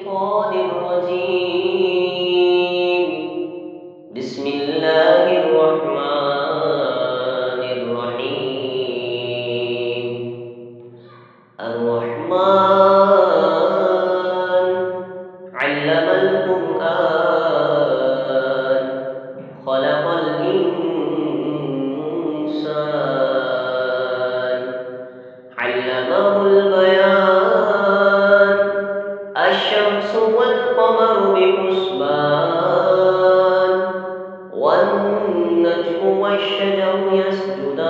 الشيطان الرجيم. بسم الله الرحمن الرحيم. الرحمن علم القرآن خلق الإنسان علمه البيان. الشمس والقمر بحسبان والنجم والشجر يسجدان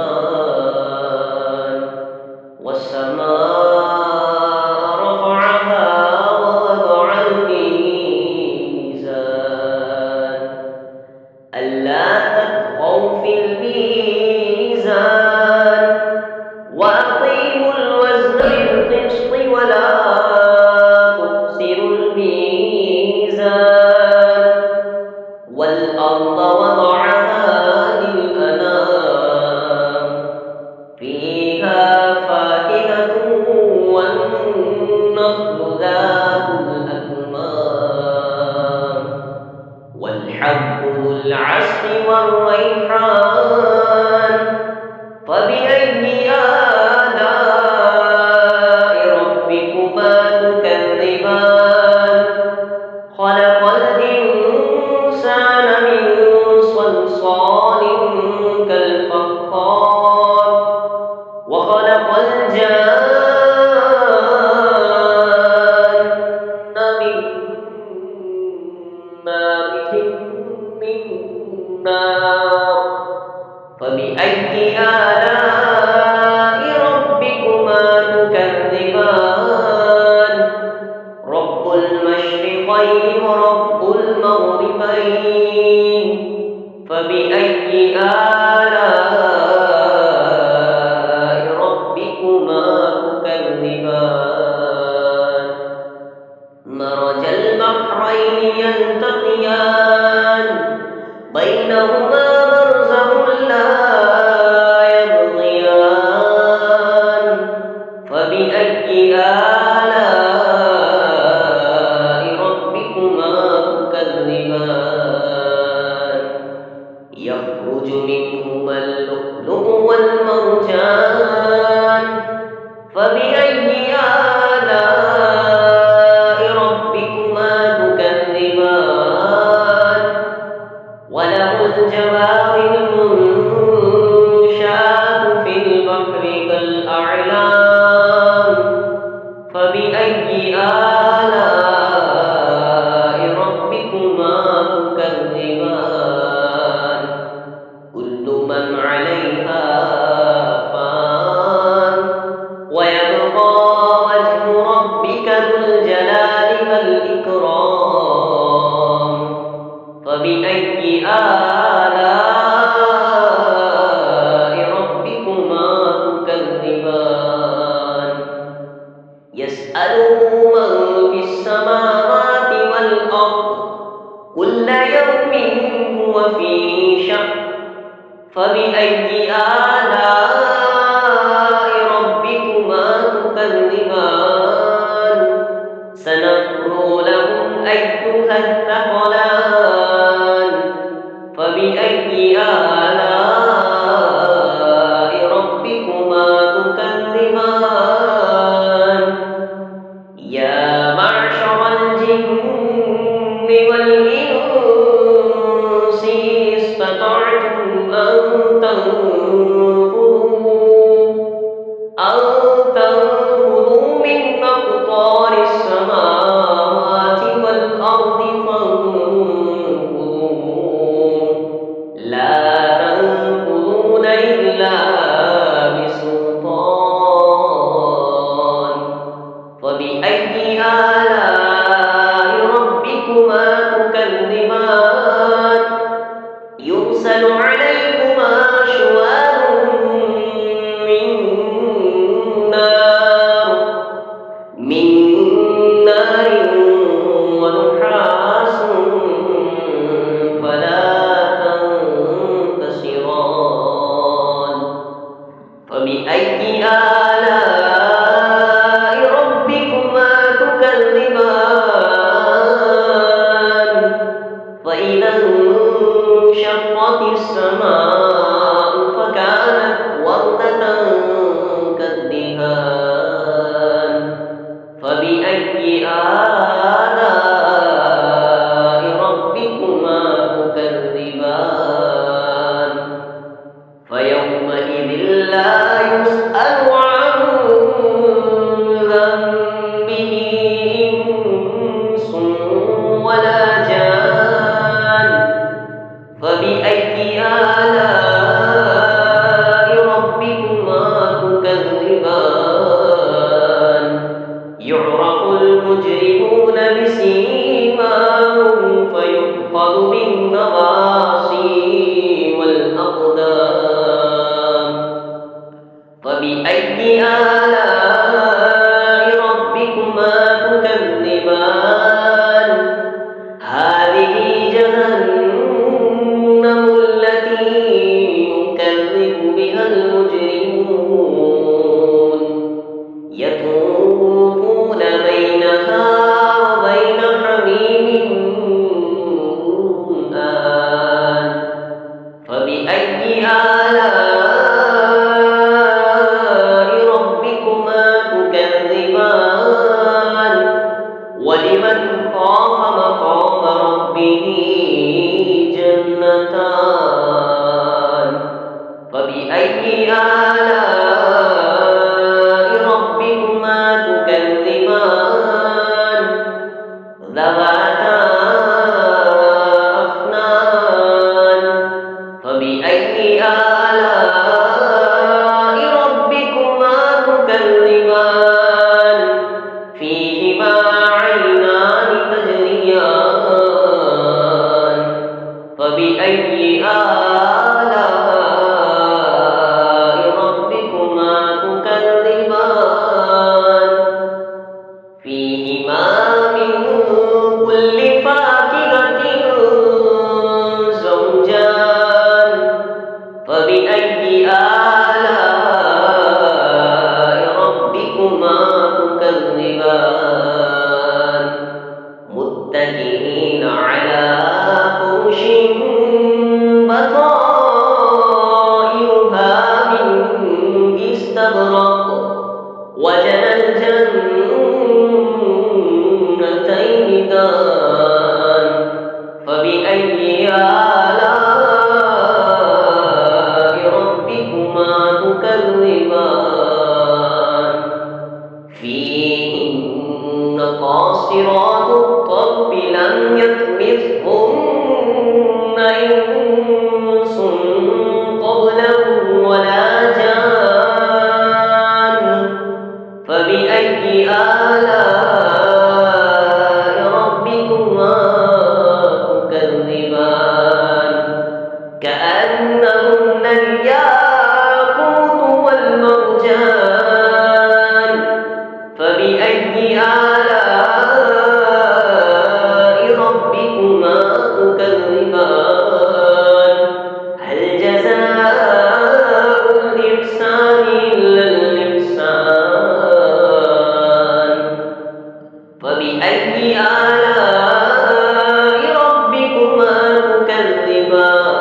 والسماء رفعها ووضع الميزان ألا تطغوا في الميزان وأقيموا الوزن بالقسط ولا تخسروا الميزان والأرض وضعها للأنام فيها فاكهة والنخل ذات الأكمام والحب ذو العصف والريحان فبأي آلاء ربكما تكذبان خلق الإنسان من صلصال كالفخار وخلق الجان من مارج من نار فبأي آلاء ربكما تكذبان رب المشرقين ورب المغربين فبأي آلاء ربكما تكذبان مرج البحرين يلتقيان بينهما برزخ لا يبغيان فبأي آلاء ربكما تكذبان يخرج منهما اللؤلؤ والمرجان فبأي آلاء ربكما تكذبان وله الجوار المنشآت في البحر كالأعلام فبأي آلاء ربكما تكذبان كل من عليها فان ويبقى وجه ربك ذو الجلال والإكرام فبأي آلاء ربكما تكذبان يسأله من في السماوات والأرض كل يوم هو في شأن فبأي آلاء ربكما تكذبان سنفرغ لكم أيها الثقلان فبأي آلاء ربكما تكذبان يا معشر الجن والإنس استطعتم أن تنفذوا من أقطار السماوات والأرض فانفذوا لا تنفذون إلا بسلطان فبأي آلاء ربكما تكذبان يرسل عليكما شواظ من نار ونحاس فلا تنتصران فبأي آلاء ربكما به إنس ولا جان فبأي آلاء ربكما تكذبان يعرف المجرمون بسيماهم فيؤخذ بالنواصي والأقدام فبأي آلاء ربكما تكذبان هذه جهنم التي يكذب بها المجرمون يطوفون بينها وبين حميم آن فبأي آلاء ربكما تكذبان ولمن خاف مقام ربه جنتان فبأي آلاء ربكما تكذبان ذواتا أفنان فبأي آلاء ربكما تكذبان فيهما عينان تجريان فبأي آلاء ربكما تكذبان فيهما من كل فاكهة زوجان فبأي آلاء ربكما تكذبان متكئين على فرش بطائنها من استبرق وجنى الجنتين دان فبأي آلاء ربكما تكذبان فيهن قاصرات الطرف لم يطمثهن إنس قبلهم ولا جان فبأي آلاء ربكما تكذبان كأنهن الياقوت والمرجان فبأي آلاء ربكما تكذبان هل جزاء الإحسان إلا الإحسان فبأي آلاء ربكما تكذبان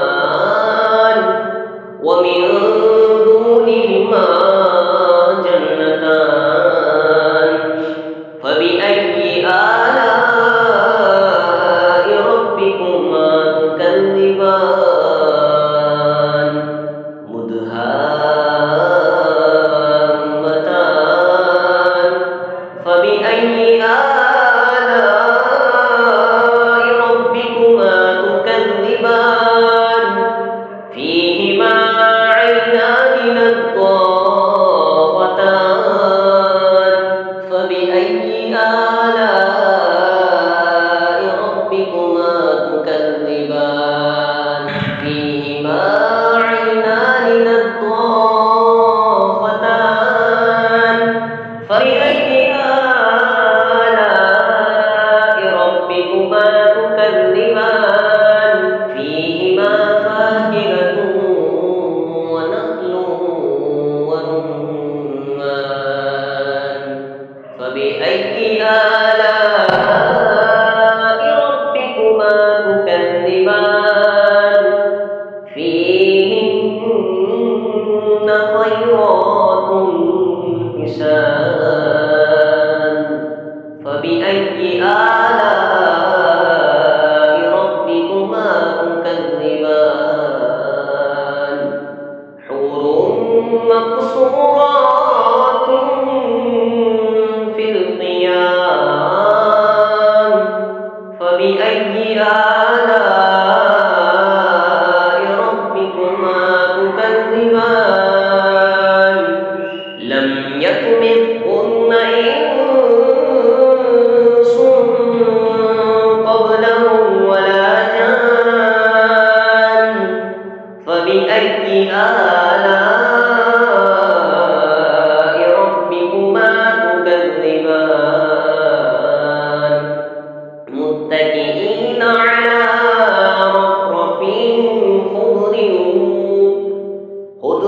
ومن دونهما جنتان فبأي آلاء ربكما تكذبان مدهامتان فبأي آلاء ربكما تكذبان فيهما عينان نضاختان فبأي آلاء ربكما تكذبان فيهما عينان نضاختان فبأي آلاء ربكما تكذبان فيهما فاكهة ونخل ورمان فبأي آلاء ربكما تكذبان فيهن خيرات حسان فبأي آلاء ربكما تكذبان حور مقصورات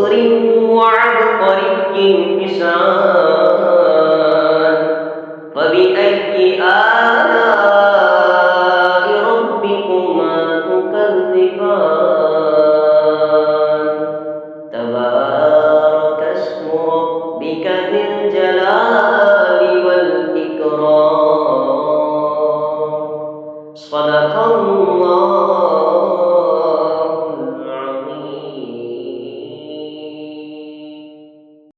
شكر وعبقري حسان فبأي آلاء ربكما تكذبان